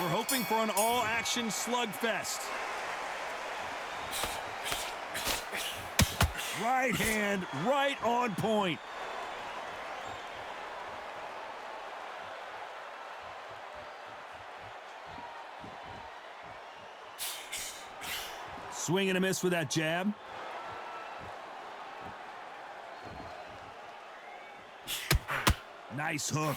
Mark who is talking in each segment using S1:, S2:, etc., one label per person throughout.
S1: We're hoping for an all-action slugfest. Right hand, right on point. Swing and a miss with that jab. Nice hook.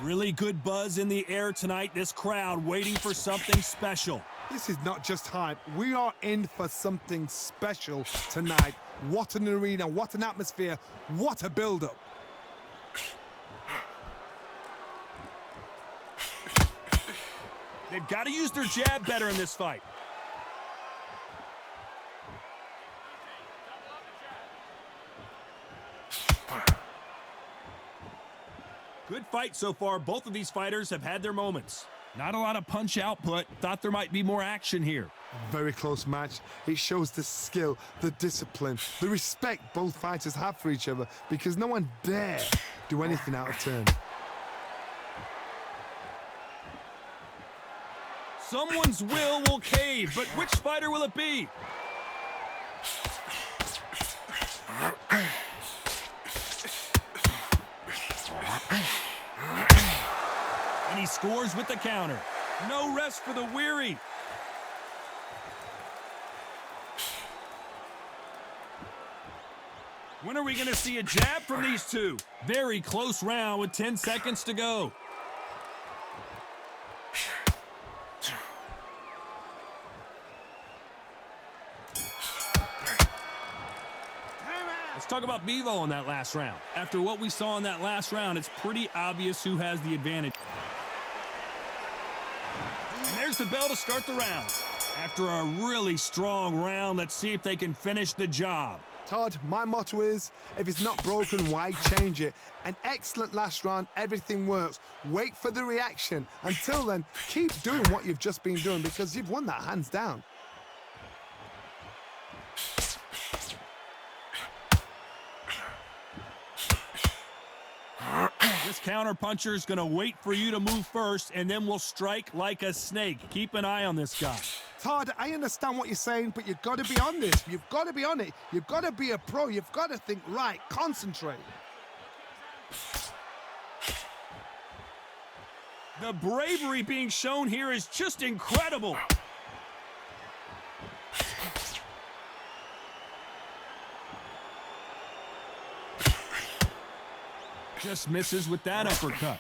S1: Really good buzz in the air tonight. This crowd waiting for something special.
S2: This is not just hype. We are in for something special tonight. What an arena, what an atmosphere, what a build-up.
S1: They've got to use their jab better in this fight. Good fight so far. Both of these fighters have had their moments. Not a lot of punch output. Thought there might be more action here.
S2: Very close match. It shows the skill, the discipline, the respect both fighters have for each other because no one dare do anything out of turn.
S1: Someone's will cave, but which fighter will it be? And he scores with the counter. No rest for the weary. When are we going to see a jab from these two? Very close round with 10 seconds to go. Let's talk about Bivol in that last round. After what we saw in that last round, it's pretty obvious who has the advantage. And there's the bell to start the round. After a really strong round, let's see if they can finish the job.
S2: Todd, my motto is, if it's not broken, why change it? An excellent last round, everything works. Wait for the reaction. Until then, keep doing what you've just been doing because you've won that hands down.
S1: This counter puncher is going to wait for you to move first, and then we'll strike like a snake. Keep an eye on this guy.
S2: Todd, I understand what you're saying, but you've got to be on this. You've got to be on it. You've got to be a pro. You've got to think right. Concentrate.
S1: The bravery being shown here is just incredible. Just misses with that uppercut.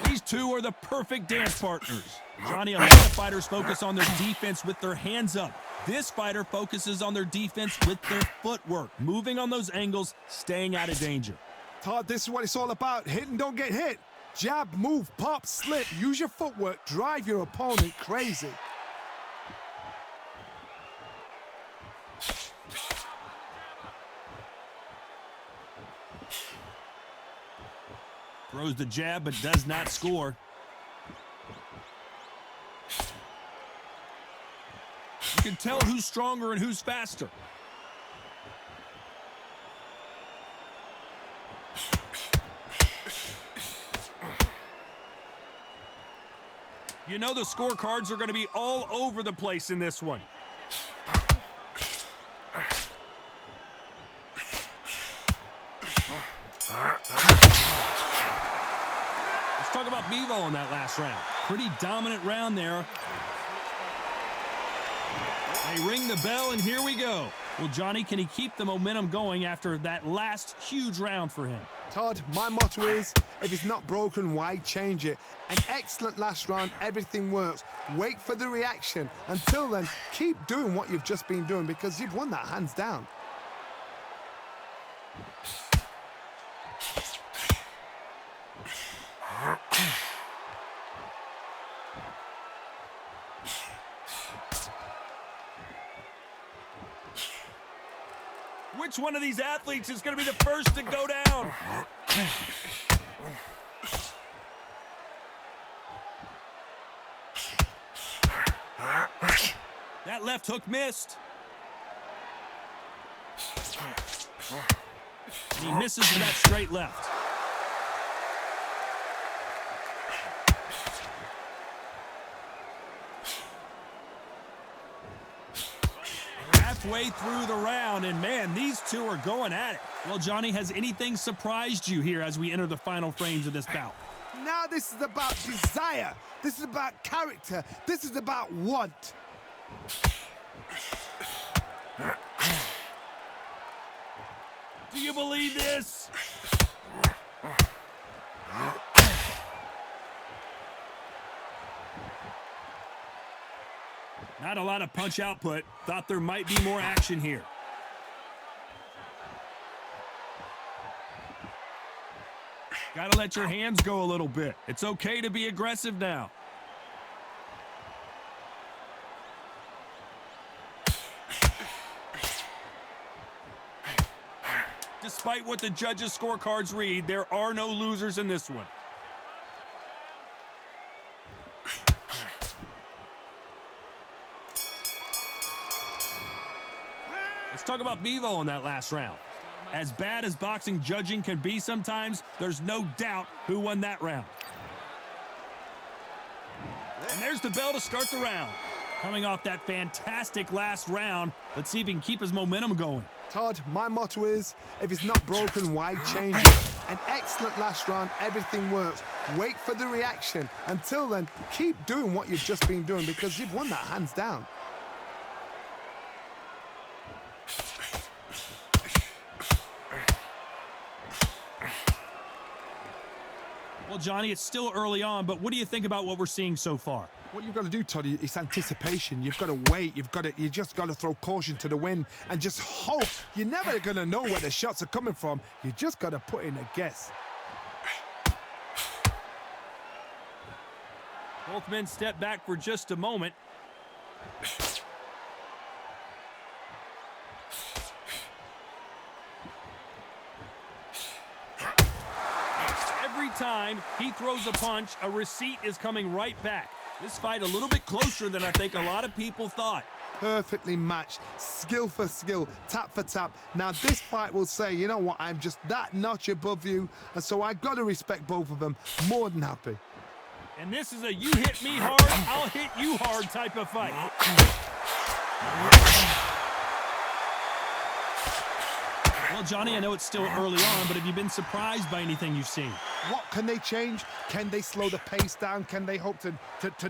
S1: These two are the perfect dance partners. Johnny, a lot of fighters focus on their defense with their hands up. This fighter focuses on their defense with their footwork, moving on those angles, staying out of danger.
S2: Todd, this is what it's all about. Hit and don't get hit. Jab, move, pop, slip. Use your footwork. Drive your opponent crazy.
S1: Throws the jab, but does not score. You can tell who's stronger and who's faster. You know the scorecards are going to be all over the place in this one. Talk about Bivol in that last round. Pretty dominant round there. They ring the bell, and here we go. Well, Johnny, can he keep the momentum going after that last huge round for him?
S2: Todd, my motto is, if it's not broken, why change it? An excellent last round, everything works. Wait for the reaction. Until then, keep doing what you've just been doing because you've won that hands down.
S1: Which one of these athletes is going to be the first to go down? That left hook missed. And he misses with that straight left. Halfway through the round, and man, these two are going at it. Well, Johnny, has anything surprised you here as we enter the final frames of this bout?
S2: Now this is about desire. This is about character. This is about want.
S1: Do you believe this? Not a lot of punch output. Thought there might be more action here. Gotta let your hands go a little bit. It's okay to be aggressive now. Despite what the judges' scorecards read, there are no losers in this one. Let's talk about Bivol in that last round. As bad as boxing judging can be sometimes, there's no doubt who won that round. And there's the bell to start the round. Coming off that fantastic last round, let's see if he can keep his momentum going.
S2: Todd, my motto is, if it's not broken, why change it? An excellent last round, everything works. Wait for the reaction. Until then, keep doing what you've just been doing because you've won that hands down.
S1: Well, Johnny, it's still early on, but what do you think about what we're seeing so far?
S2: What you've got to do, Todd, is anticipation. You've got to wait. You just got to throw caution to the wind and just hope. You're never going to know where the shots are coming from. You just got to put in a guess.
S1: Both men step back for just a moment. Every time he throws a punch, a receipt is coming right back. This fight a little bit closer than I think a lot of people thought.
S2: Perfectly matched, skill for skill, tap for tap. Now this fight will say, you know what, I'm just that notch above you, and so I got to respect both of them. More than happy.
S1: And this is a you hit me hard, I'll hit you hard type of fight. Well, Johnny, I know it's still early on, but have you been surprised by anything you've seen?
S2: What can they change? Can they slow the pace down? Can they hope to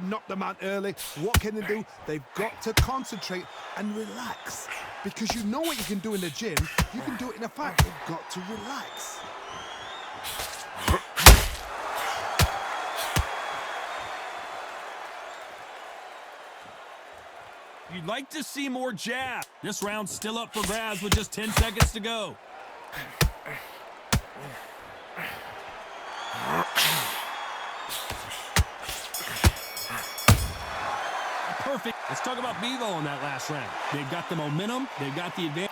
S2: knock them out early? What can they do? They've got to concentrate and relax. Because you know what you can do in the gym, you can do it in a fight. You've got to relax.
S1: You'd like to see more jab. This round's still up for grabs with just 10 seconds to go. Perfect. Let's talk about Bivol in that last round. They've got the momentum. They've got the advantage.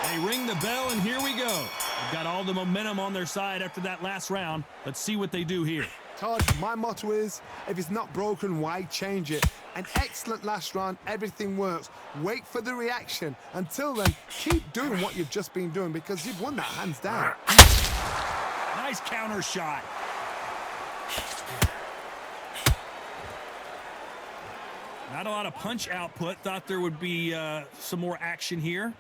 S1: They ring the bell, and here we go. They've got all the momentum on their side after that last round. Let's see what they do here.
S2: Todd, my motto is, if it's not broken, why change it? An excellent last round, everything works. Wait for the reaction. Until then, keep doing what you've just been doing because you've won that hands down.
S1: Nice counter shot. Not a lot of punch output. Thought there would be some more action here.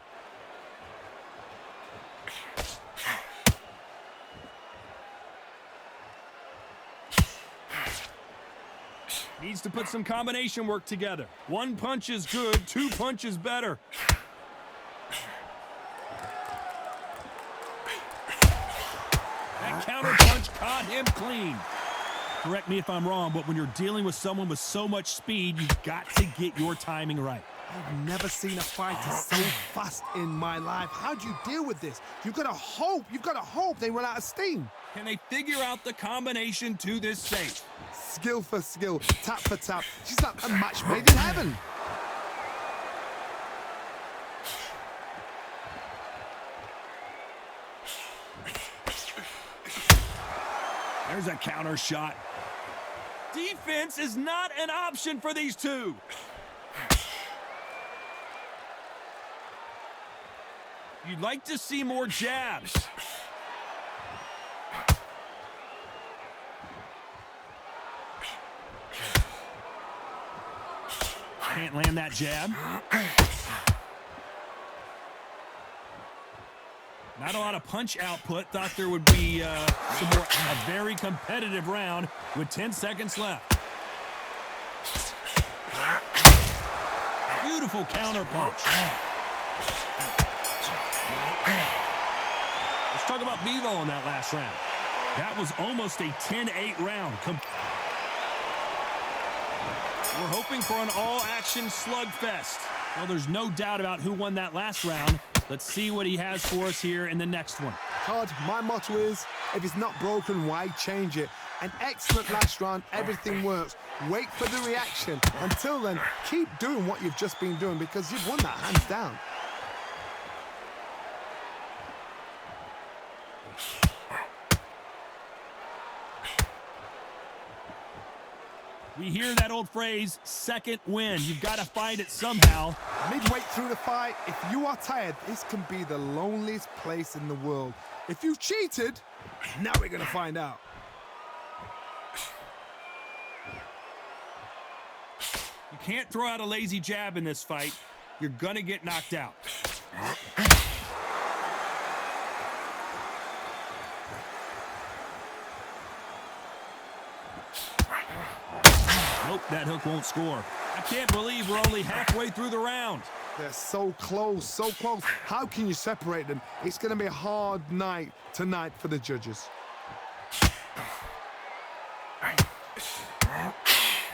S1: Needs to put some combination work together. One punch is good, two punches better. That counter punch caught him clean. Correct me if I'm wrong, but when you're dealing with someone with so much speed, you've got to get your timing right.
S2: I've never seen a fighter so fast in my life. How do you deal with this? You've got to hope they run out of steam.
S1: Can they figure out the combination to this safe?
S2: Skill for skill, tap for tap. She's like a match made in heaven.
S1: There's a counter shot. Defense is not an option for these two. You'd like to see more jabs. Can't land that jab. Not a lot of punch output. Thought there would be a very competitive round with 10 seconds left. Beautiful counter punch. Let's talk about Bivol in that last round. That was almost a 10-8 round. We're hoping for an all-action slugfest. Well, there's no doubt about who won that last round. Let's see what he has for us here in the next one.
S2: Todd, my motto is, if it's not broken, why change it? An excellent last round, everything works. Wait for the reaction. Until then, keep doing what you've just been doing because you've won that hands down.
S1: We hear that old phrase, second win. You've got to find it somehow.
S2: Midway through the fight, if you are tired, this can be the loneliest place in the world. If you cheated, now we're going to find out.
S1: You can't throw out a lazy jab in this fight. You're going to get knocked out. Nope, that hook won't score. I can't believe we're only halfway through the round.
S2: They're so close, so close. How can you separate them? It's going to be a hard night tonight for the judges.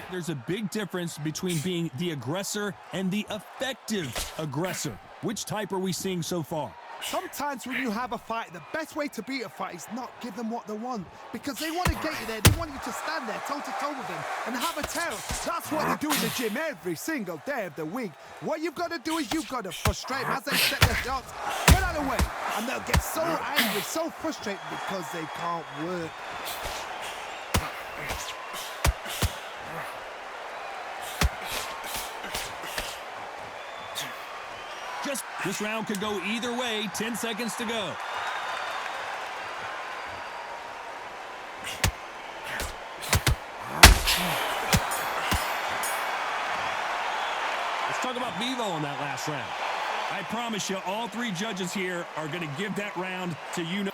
S1: There's a big difference between being the aggressor and the effective aggressor. Which type are we seeing so far?
S2: Sometimes when you have a fight, the best way to beat a fight is not give them what they want. Because they want to get you there. They want you to stand there toe-to-toe with them and have a tell. That's what they do in the gym every single day of the week. What you've got to do is you've got to frustrate them as they set their shots. Get out of the way. And they'll get so angry, so frustrated because they can't work.
S1: This round could go either way. 10 seconds to go. Let's talk about Bivol in that last round. I promise you, all three judges here are going to give that round to you. And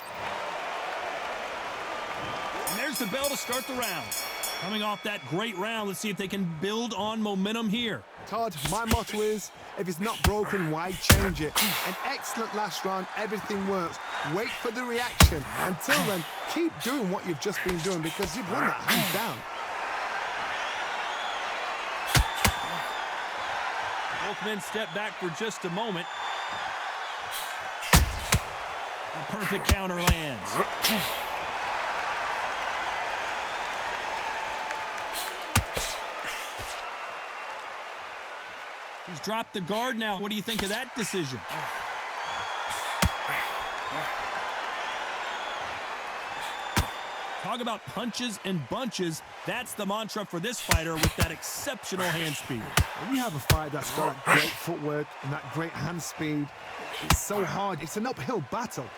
S1: there's the bell to start the round. Coming off that great round, let's see if they can build on momentum here.
S2: Todd, my motto is, if it's not broken, why change it? An excellent last round, everything works. Wait for the reaction. Until then, keep doing what you've just been doing because you've won that hands down.
S1: Both men step back for just a moment. A perfect counter lands. He's dropped the guard now. What do you think of that decision? Talk about punches and bunches. That's the mantra for this fighter with that exceptional hand speed.
S2: When you have a fight that's got that great footwork and that great hand speed, it's so hard. It's an uphill battle.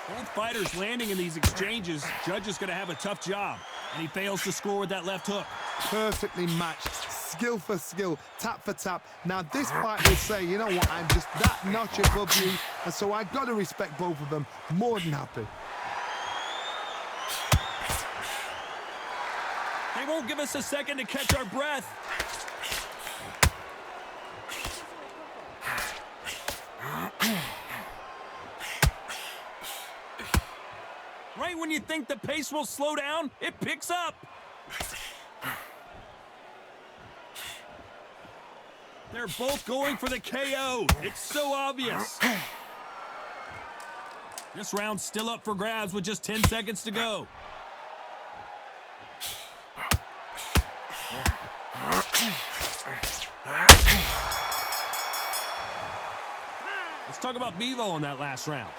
S1: Both fighters landing in these exchanges. Judge is going to have a tough job. And he fails to score with that left hook.
S2: Perfectly matched. Skill for skill. Tap for tap. Now this fight will say, you know what, I'm just that notch above you. And so I've got to respect both of them. More than happy.
S1: They won't give us a second to catch our breath. Right when you think the pace will slow down, it picks up. They're both going for the KO. It's so obvious. This round's still up for grabs with just 10 seconds to go. Let's talk about Bivol in that last round.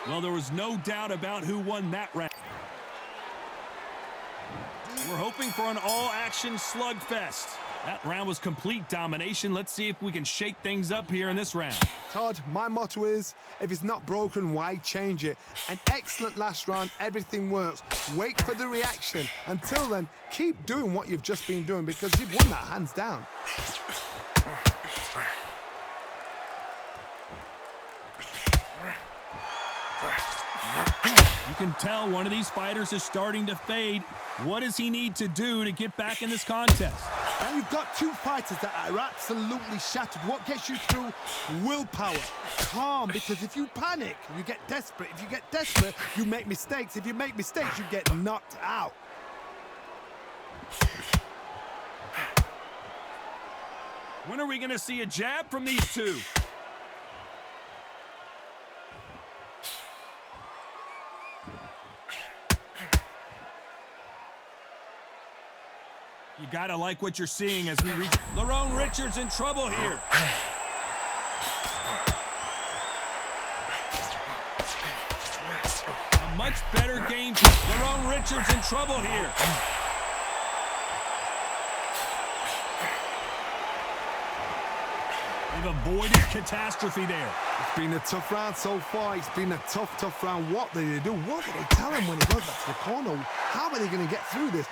S1: Well, there was no doubt about who won that round. We're hoping for an all-action slugfest. That round was complete domination. Let's see if we can shake things up here in this round.
S2: Todd, my motto is, if it's not broken, why change it? An excellent last round, everything works. Wait for the reaction. Until then, keep doing what you've just been doing because you've won that hands down.
S1: You can tell one of these fighters is starting to fade. What does he need to do to get back in this contest?
S2: And you've got two fighters that are absolutely shattered. What gets you through? Willpower. Calm, because if you panic, you get desperate. If you get desperate, you make mistakes. If you make mistakes, you get knocked out.
S1: When are we going to see a jab from these two? You gotta like what you're seeing as we reach. Lerrone Richards in trouble here. A much better game. Lerrone Richards in trouble here. They've avoided catastrophe there.
S2: It's been a tough round so far. It's been a tough round. What do they do? What do they tell him when he goes back to the corner? How are they going to get through this?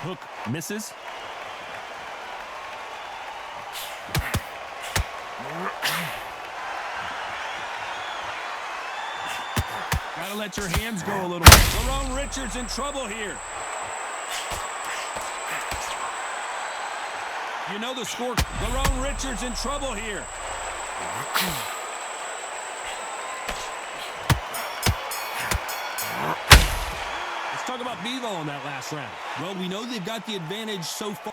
S1: Hook misses. Gotta let your hands go a little. Lerrone Richards in trouble here. You know the score. Lerrone Richards in trouble here. Let's talk about Bivol in that last round. Well, we know they've got the advantage so far.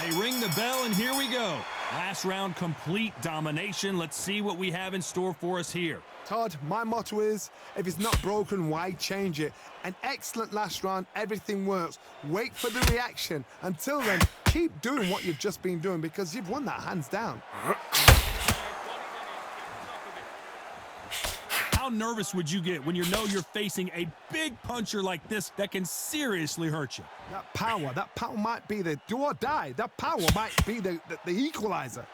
S1: They ring the bell, and here we go. Last round, complete domination. Let's see what we have in store for us here.
S2: Todd, my motto is, if it's not broken, why change it? An excellent last round, everything works. Wait for the reaction. Until then, keep doing what you've just been doing because you've won that hands down.
S1: How nervous would you get when you know you're facing a big puncher like this that can seriously hurt you?
S2: That power might be the do or die. That power might be the equalizer.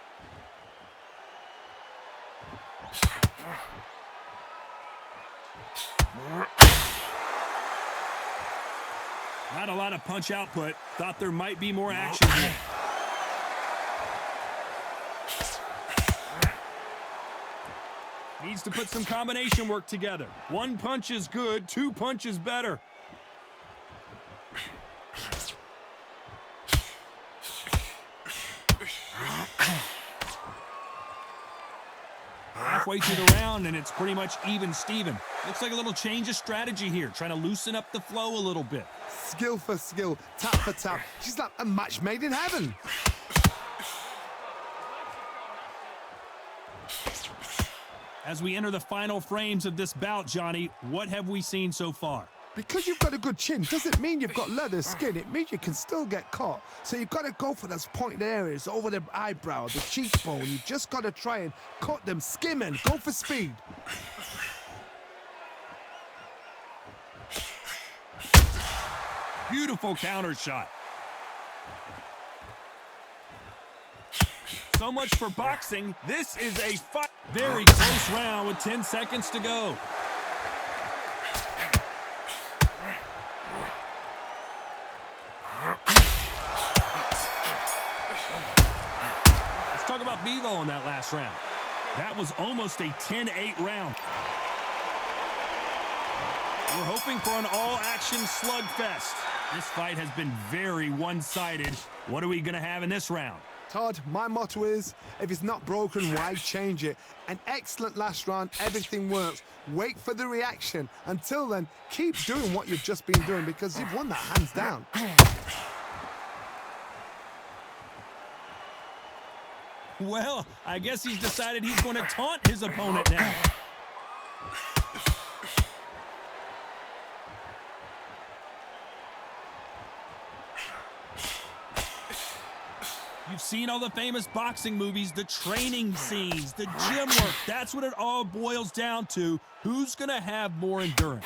S1: Not a lot of punch output. Thought there might be more action here. Needs to put some combination work together. One punch is good, two punches better. Halfway through the round, and it's pretty much even Steven. Looks like a little change of strategy here, trying to loosen up the flow a little bit.
S2: Skill for skill, tap for tap. She's like a match made in heaven.
S1: As we enter the final frames of this bout, Johnny, what have we seen so far?
S2: Because you've got a good chin doesn't mean you've got leather skin. It means you can still get caught. So you've got to go for those pointed areas over the eyebrow, the cheekbone. You've just got to try and cut them, skimming, go for speed.
S1: Beautiful counter shot. So much for boxing. This is a fight. Very close round with 10 seconds to go. Let's talk about Bivol in that last round. That was almost a 10-8 round. We're hoping for an all-action slugfest. This fight has been very one-sided. What are we going to have in this round?
S2: Todd, my motto is, if it's not broken, why change it? An excellent last round, everything works. Wait for the reaction. Until then, keep doing what you've just been doing because you've won that hands down.
S1: Well, I guess he's decided he's going to taunt his opponent now. You've seen all the famous boxing movies, the training scenes, the gym work. That's what it all boils down to. Who's going to have more endurance?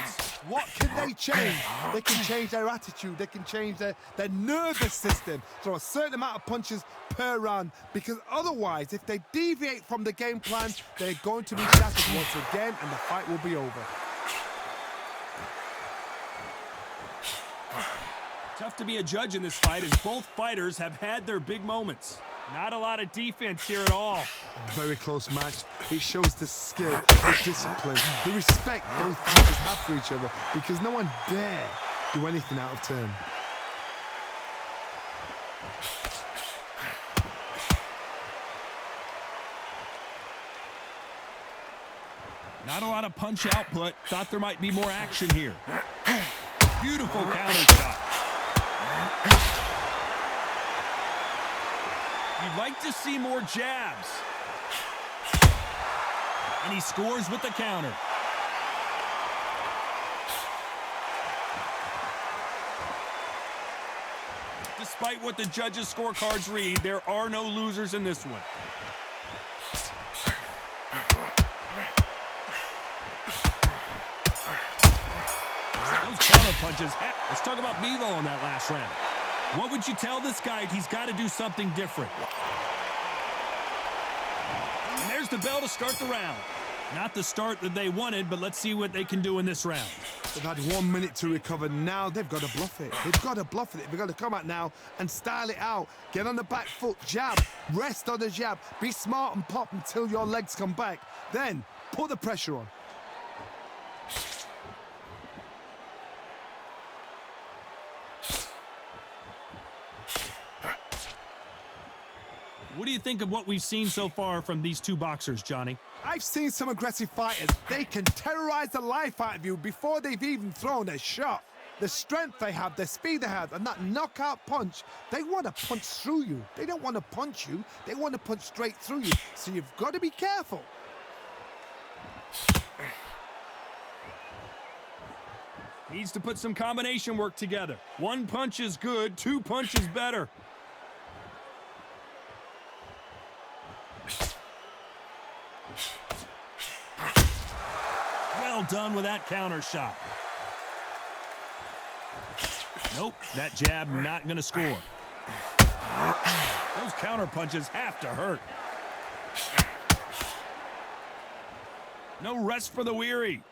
S2: What can they change? They can change their attitude. They can change their nervous system. Throw a certain amount of punches per round. Because otherwise, if they deviate from the game plan, they're going to be shattered once again and the fight will be over.
S1: Tough to be a judge in this fight as both fighters have had their big moments. Not a lot of defense here at all.
S2: Very close match. It shows the skill, the discipline, the respect both fighters have for each other because no one dare do anything out of turn.
S1: Not a lot of punch output. Thought there might be more action here. Beautiful counter shot. You'd like to see more jabs. And he scores with the counter. Despite what the judges' scorecards read, there are no losers in this one. Those counter punches. Let's talk about Bivol in that last round. What would you tell this guy? He's got to do something different. And there's the bell to start the round. Not the start that they wanted, but let's see what they can do in this round.
S2: They've had 1 minute to recover. Now they've got to bluff it. They've got to bluff it. They've got to come out now and style it out. Get on the back foot, jab, rest on the jab. Be smart and pop until your legs come back. Then put the pressure on.
S1: What do you think of what we've seen so far from these two boxers, Johnny?
S2: I've seen some aggressive fighters. They can terrorize the life out of you before they've even thrown a shot. The strength they have, the speed they have, and that knockout punch, they want to punch through you. They don't want to punch you. They want to punch straight through you. So you've got to be careful.
S1: Needs to put some combination work together. One punch is good, two punches better. Well done with that counter shot. Nope, that jab not going to score. Those counter punches have to hurt. No rest for the weary.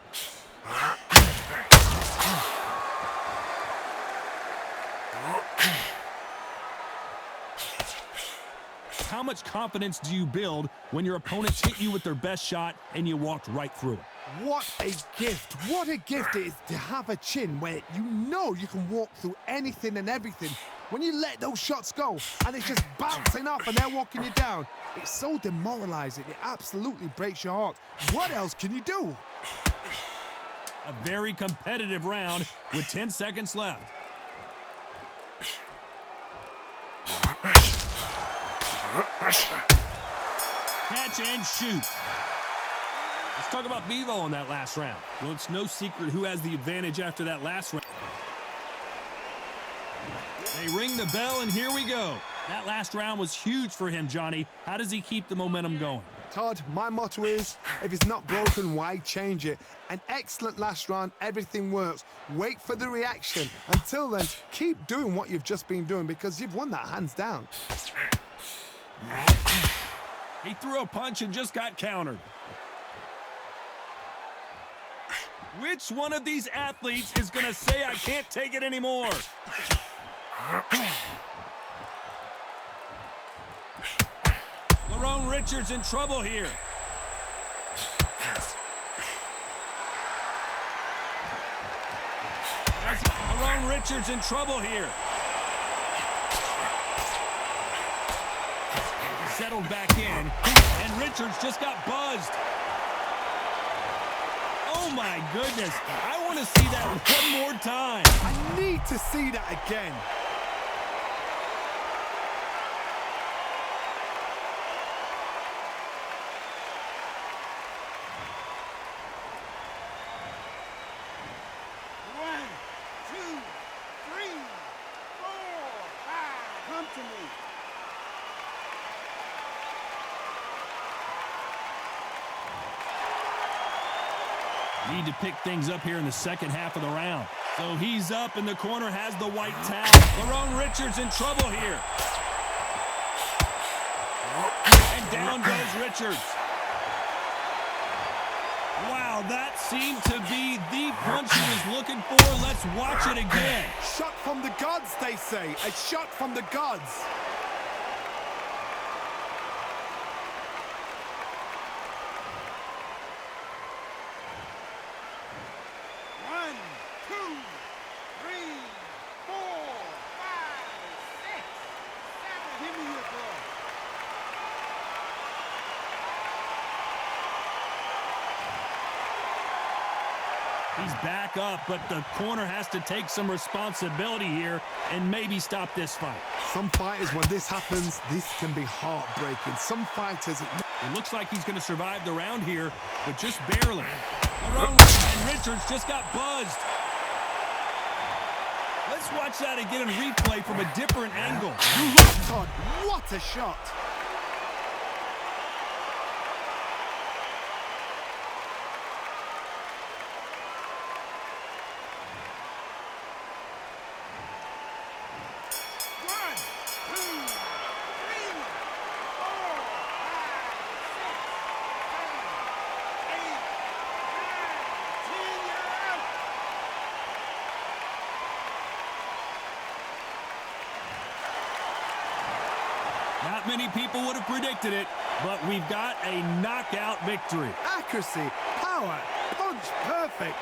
S1: How much confidence do you build when your opponents hit you with their best shot and you walked right through it?
S2: What a gift. What a gift it is to have a chin where you know you can walk through anything and everything. When you let those shots go and it's just bouncing off and they're walking you down, it's so demoralizing. It absolutely breaks your heart. What else can you do?
S1: A very competitive round with 10 seconds left. Catch and shoot. Let's talk about Bivol in that last round. Well, it's no secret who has the advantage after that last round. They ring the bell, and here we go. That last round was huge for him, Johnny. How does he keep the momentum going?
S2: Todd, my motto is, if it's not broken, why change it? An excellent last round, everything works. Wait for the reaction. Until then, keep doing what you've just been doing because you've won that hands down.
S1: He threw a punch and just got countered. Which one of these athletes is going to say, I can't take it anymore? Lerrone Richards in trouble here. Lerrone Richards in trouble here. Settled back in, and Richards just got buzzed. Oh my goodness, I want to see that one more time.
S2: I need to see that again.
S3: Come to me.
S1: Need to pick things up here in the second half of the round. So he's up, and the corner has the white towel. Lerrone Richards in trouble here. And down goes Richards. Wow, that seemed to be the punch he was looking for. Let's watch it again.
S2: Shot from the gods, they say. A shot from the gods.
S3: One, two, three, four, five, six, seven. Give me your ball.
S1: He's back up, but the corner has to take some responsibility here and maybe stop this fight.
S2: Some fighters, when this happens, this can be heartbreaking. Some fighters...
S1: It looks like he's going to survive the round here, but just barely. And Richards just got buzzed. Let's watch that again in replay from a different angle.
S2: God, what a shot!
S3: One, two, three, four, five, six, seven, 8, 9, 10. You're out.
S1: Not many people would have predicted it, but we've got a knockout victory.
S2: Accuracy, power, punch, perfect.